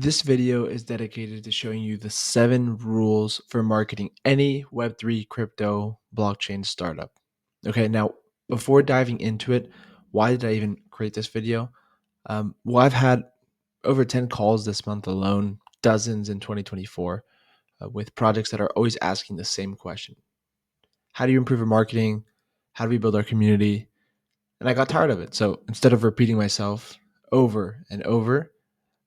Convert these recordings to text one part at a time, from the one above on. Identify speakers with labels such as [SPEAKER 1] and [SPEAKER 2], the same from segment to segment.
[SPEAKER 1] This video is dedicated to showing you the 7 rules for marketing any Web3 crypto blockchain startup. Okay, now before diving into it, why did I even create this video? Well, I've had over 10 calls this month alone, dozens in 2024, with projects that are always asking the same question. How do you improve our marketing? How do we build our community? And I got tired of it. So instead of repeating myself over and over,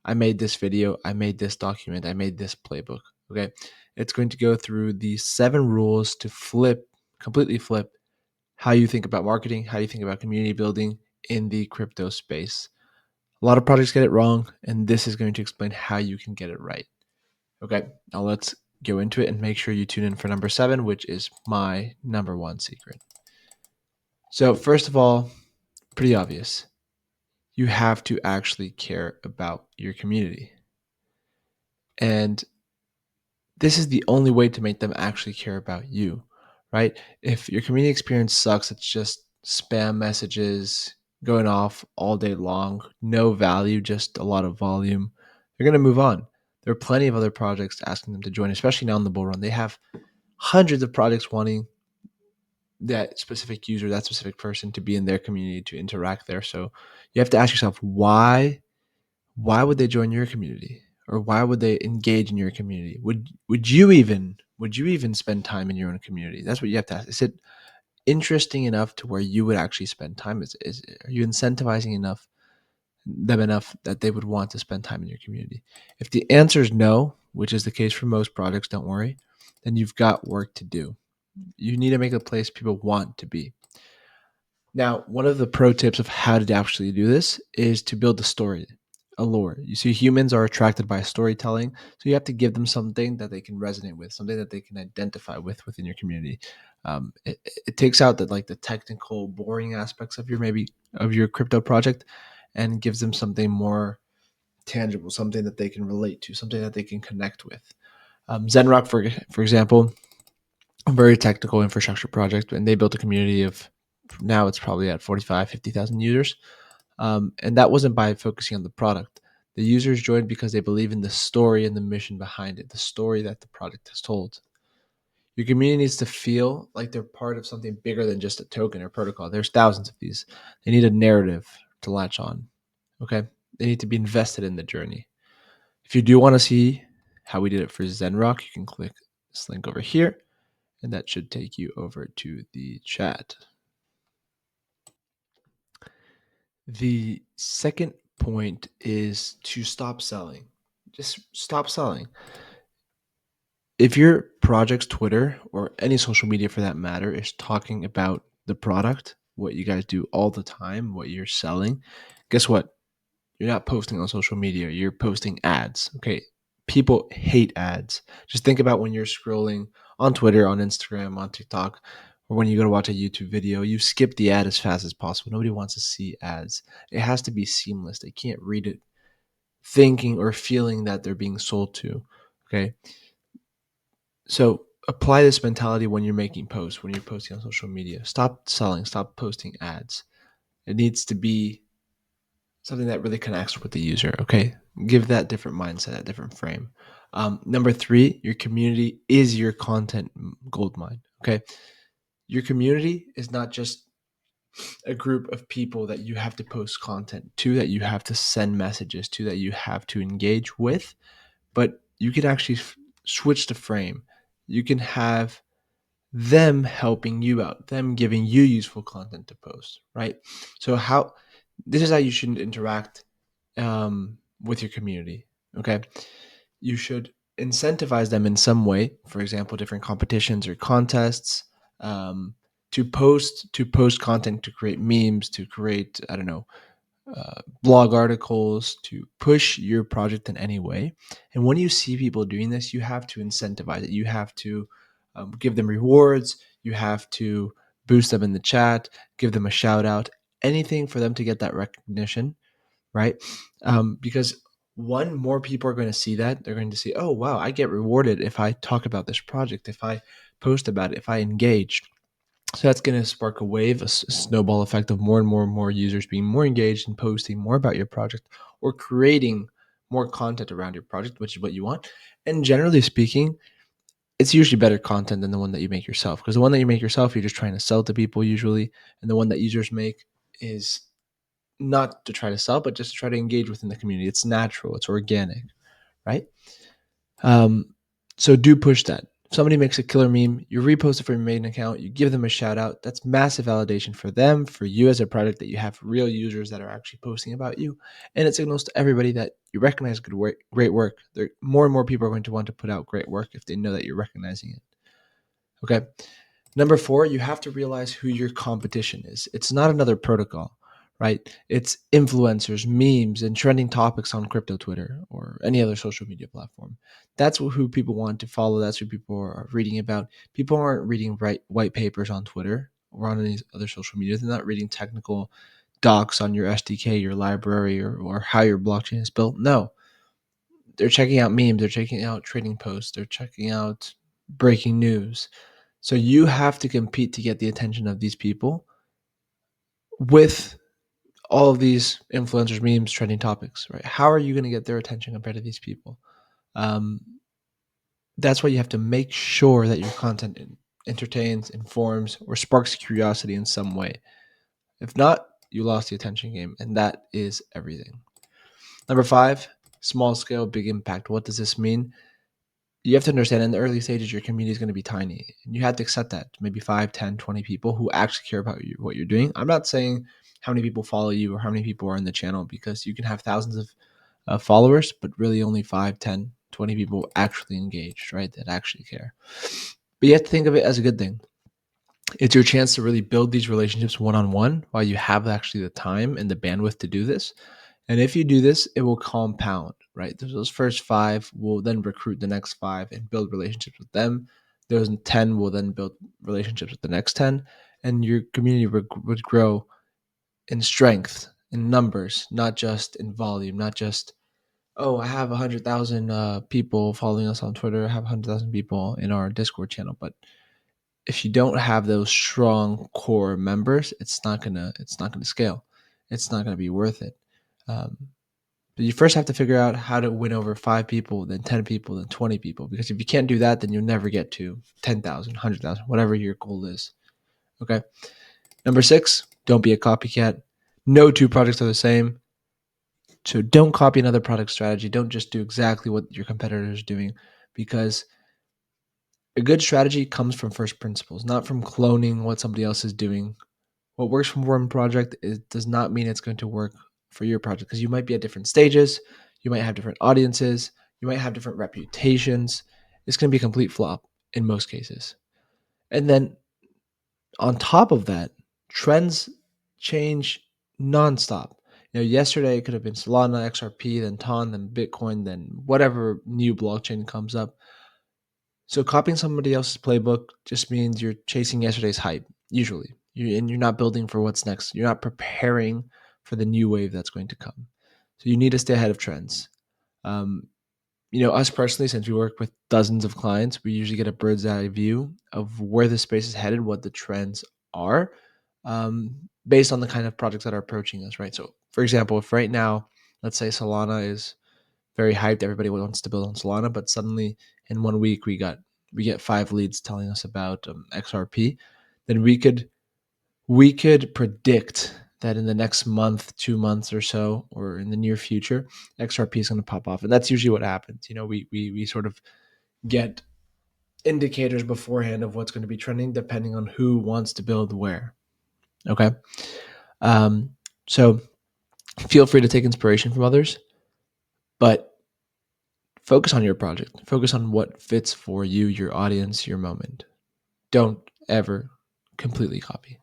[SPEAKER 1] I made this video, I made this document, I made this playbook. Okay. It's going to go through the 7 rules to completely flip how you think about marketing, how you think about community building in the crypto space. A lot of projects get it wrong, and this is going to explain how you can get it right. Okay. Now let's go into it and make sure you tune in for number 7, which is my number 1 secret. So, first of all, pretty obvious. You have to actually care about your community. And this is the only way to make them actually care about you, right? If your community experience sucks, it's just spam messages going off all day long, no value, just a lot of volume, they're going to move on. There are plenty of other projects asking them to join, especially now in the bull run. They have hundreds of projects wanting that specific user, that specific person to be in their community, to interact there. So you have to ask yourself, why would they join your community, or why would they engage in your community? Would you even spend time in your own community? That's what you have to ask. Is it interesting enough to where you would actually spend time? Are you incentivizing them enough that they would want to spend time in your community? If the answer is no, which is the case for most projects, don't worry, then you've got work to do. You need to make a place people want to be. Now, one of the pro tips of how to actually do this is to build a story, a lore. You see, humans are attracted by storytelling, so you have to give them something that they can resonate with, something that they can identify with within your community. It takes out the technical, boring aspects of your crypto project, and gives them something more tangible, something that they can relate to, something that they can connect with. Zenrock, for example, a very technical infrastructure project, and they built a community of, now it's probably at 45, 50,000 users. And that wasn't by focusing on the product. The users joined because they believe in the story and the mission behind it, the story that the product has told. Your community needs to feel like they're part of something bigger than just a token or protocol. There's thousands of these. They need a narrative to latch on. Okay. They need to be invested in the journey. If you do want to see how we did it for Zenrock, you can click this link over here, and that should take you over to the chat. The second point is to stop selling. Just stop selling. If your project's Twitter, or any social media for that matter, is talking about the product, what you guys do all the time, what you're selling, guess what? You're not posting on social media, you're posting ads. Okay. People hate ads. Just think about when you're scrolling on Twitter, on Instagram, on TikTok, or when you go to watch a YouTube video, you skip the ad as fast as possible. Nobody wants to see ads. It has to be seamless. They can't read it thinking or feeling that they're being sold to. Okay. So apply this mentality when you're making posts, when you're posting on social media. Stop selling, stop posting ads. It needs to be something that really connects with the user. Okay. Give that different mindset, that different frame. Number 3, your community is your content gold mine. Okay. Your community is not just a group of people that you have to post content to, that you have to send messages to, that you have to engage with, but you can actually switch the frame. You can have them helping you out, them giving you useful content to post, right? So this is how you should interact with your community. Okay, you should incentivize them in some way. For example, different competitions or contests, to post content, to create memes, to create, I don't know, blog articles, to push your project in any way. And when you see people doing this, you have to incentivize it. You have to give them rewards. You have to boost them in the chat, give them a shout out, anything for them to get that recognition, right? Because one, more people are going to see that. They're going to see, oh, wow, I get rewarded if I talk about this project, if I post about it, if I engage. So that's going to spark a wave, a snowball effect of more and more and more users being more engaged and posting more about your project, or creating more content around your project, which is what you want. And generally speaking, it's usually better content than the one that you make yourself, because the one that you make yourself, you're just trying to sell to people usually, and the one that users make is not to try to sell, but just to try to engage within the community. It's natural, it's organic, right? Um, so do push that. If somebody makes a killer meme, you repost it from your main account, you give them a shout out. That's massive validation for them, for you as a product, that you have real users that are actually posting about you. And it signals to everybody that you recognize good work, great work. More and more people are going to want to put out great work if they know that you're recognizing it. Okay. Number 4, you have to realize who your competition is. It's not another protocol, right? It's influencers, memes, and trending topics on crypto Twitter or any other social media platform. That's who people want to follow. That's who people are reading about. People aren't reading white papers on Twitter or on any other social media. They're not reading technical docs on your SDK, your library, or how your blockchain is built. No, they're checking out memes. They're checking out trading posts. They're checking out breaking news. So you have to compete to get the attention of these people with all of these influencers, memes, trending topics, right? How are you going to get their attention compared to these people? Um, that's why you have to make sure that your content entertains, informs, or sparks curiosity in some way. If not, you lost the attention game, and that is everything. Number 5, small scale, big impact. What does this mean? You have to understand in the early stages, your community is going to be tiny. And you have to accept that. Maybe 5, 10, 20 people who actually care about you, what you're doing. I'm not saying how many people follow you or how many people are in the channel, because you can have thousands of followers, but really only 5, 10, 20 people actually engaged, right? That actually care. But you have to think of it as a good thing. It's your chance to really build these relationships one-on-one while you have actually the time and the bandwidth to do this. And if you do this, it will compound, right? Those first 5 will then recruit the next 5 and build relationships with them. Those 10 will then build relationships with the next 10. And your community would grow in strength, in numbers, not just in volume, not just, oh, I have 100,000 people following us on Twitter. I have 100,000 people in our Discord channel. But if you don't have those strong core members, it's not gonna scale. It's not gonna be worth it. Um, but you first have to figure out how to win over 5 people, then 10 people, then 20 people. Because if you can't do that, then you'll never get to 10,000, 100,000, whatever your goal is. Okay. Number 6, don't be a copycat. No two projects are the same. So don't copy another product strategy. Don't just do exactly what your competitor is doing, because a good strategy comes from first principles, not from cloning what somebody else is doing. What works for one project does not mean it's going to work for your project, because you might be at different stages, you might have different audiences, you might have different reputations. It's going to be a complete flop in most cases. And then on top of that, trends change nonstop. Yesterday it could have been Solana, XRP, then TON, then Bitcoin, then whatever new blockchain comes up. So copying somebody else's playbook just means you're chasing yesterday's hype, usually. And you're not building for what's next. You're not preparing for the new wave that's going to come. So you need to stay ahead of trends. Um, us personally, since we work with dozens of clients, we usually get a bird's eye view of where the space is headed, what the trends are, based on the kind of projects that are approaching us, right? So, for example, if right now, let's say Solana is very hyped, everybody wants to build on Solana, but suddenly in 1 week we get 5 leads telling us about XRP, then we could predict that in the next month, 2 months or so, or in the near future, XRP is going to pop off. And that's usually what happens. We sort of get indicators beforehand of what's going to be trending depending on who wants to build where. Okay. Um, so feel free to take inspiration from others, but focus on your project. Focus on what fits for you, your audience, your moment. Don't ever completely copy.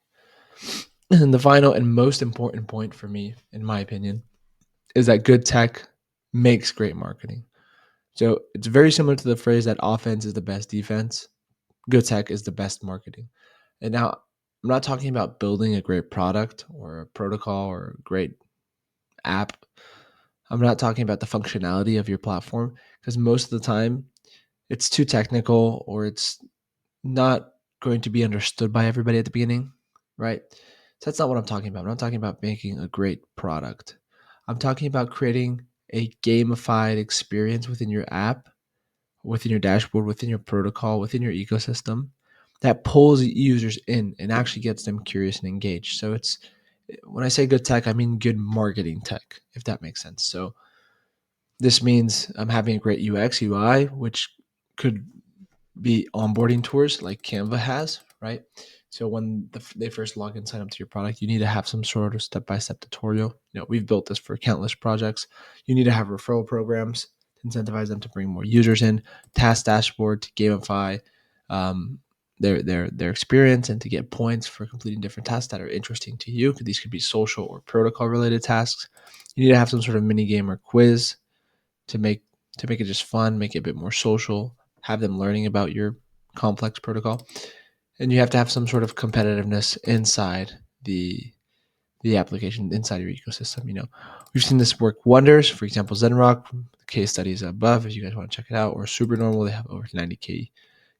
[SPEAKER 1] And the final and most important point for me, in my opinion, is that good tech makes great marketing. So it's very similar to the phrase that offense is the best defense. Good tech is the best marketing. And now I'm not talking about building a great product or a protocol or a great app. I'm not talking about the functionality of your platform, because most of the time it's too technical or it's not going to be understood by everybody at the beginning, right? So that's not what I'm talking about. I'm not talking about making a great product. I'm talking about creating a gamified experience within your app, within your dashboard, within your protocol, within your ecosystem that pulls users in and actually gets them curious and engaged. So it's, when I say good tech, I mean good marketing tech, if that makes sense. So this means I'm having a great UX, UI, which could be onboarding tours like Canva has, right? So when they first log in, sign up to your product, you need to have some sort of step-by-step tutorial. We've built this for countless projects. You need to have referral programs to incentivize them to bring more users in, task dashboard to gamify their experience and to get points for completing different tasks that are interesting to you. These could be social or protocol related tasks. You need to have some sort of mini game or quiz to make it just fun, make it a bit more social, have them learning about your complex protocol. And you have to have some sort of competitiveness inside the application, inside your ecosystem. We've seen this work wonders. For example, Zenrock, the case studies above, if you guys want to check it out, or Supernormal, they have over 90K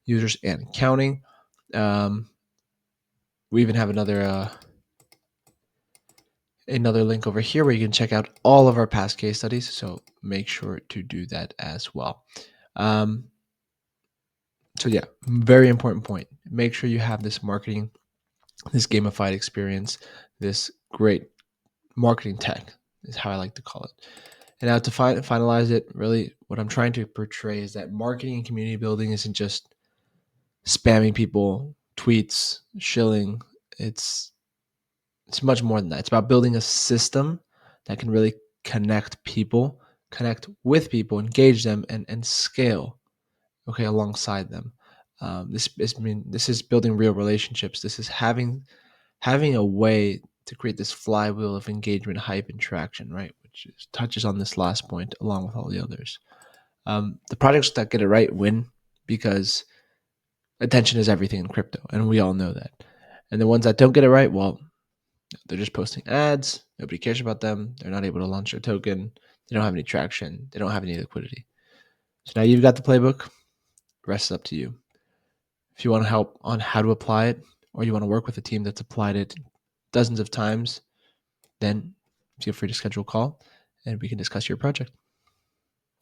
[SPEAKER 1] users and counting. We even have another link over here where you can check out all of our past case studies. So make sure to do that as well. So yeah, very important point. Make sure you have this marketing, this gamified experience, this great marketing tech is how I like to call it. And now to finalize it, really what I'm trying to portray is that marketing and community building isn't just spamming people, tweets, shilling. It's much more than that. It's about building a system that can really connect with people, engage them, and scale, alongside them. This is building real relationships. This is having a way to create this flywheel of engagement, hype, and traction, right? Which touches on this last point along with all the others. The projects that get it right win because attention is everything in crypto, and we all know that. And the ones that don't get it right, well, they're just posting ads. Nobody cares about them. They're not able to launch their token. They don't have any traction. They don't have any liquidity. So now you've got the playbook. The rest is up to you. If you want help on how to apply it, or you want to work with a team that's applied it dozens of times, then feel free to schedule a call and we can discuss your project.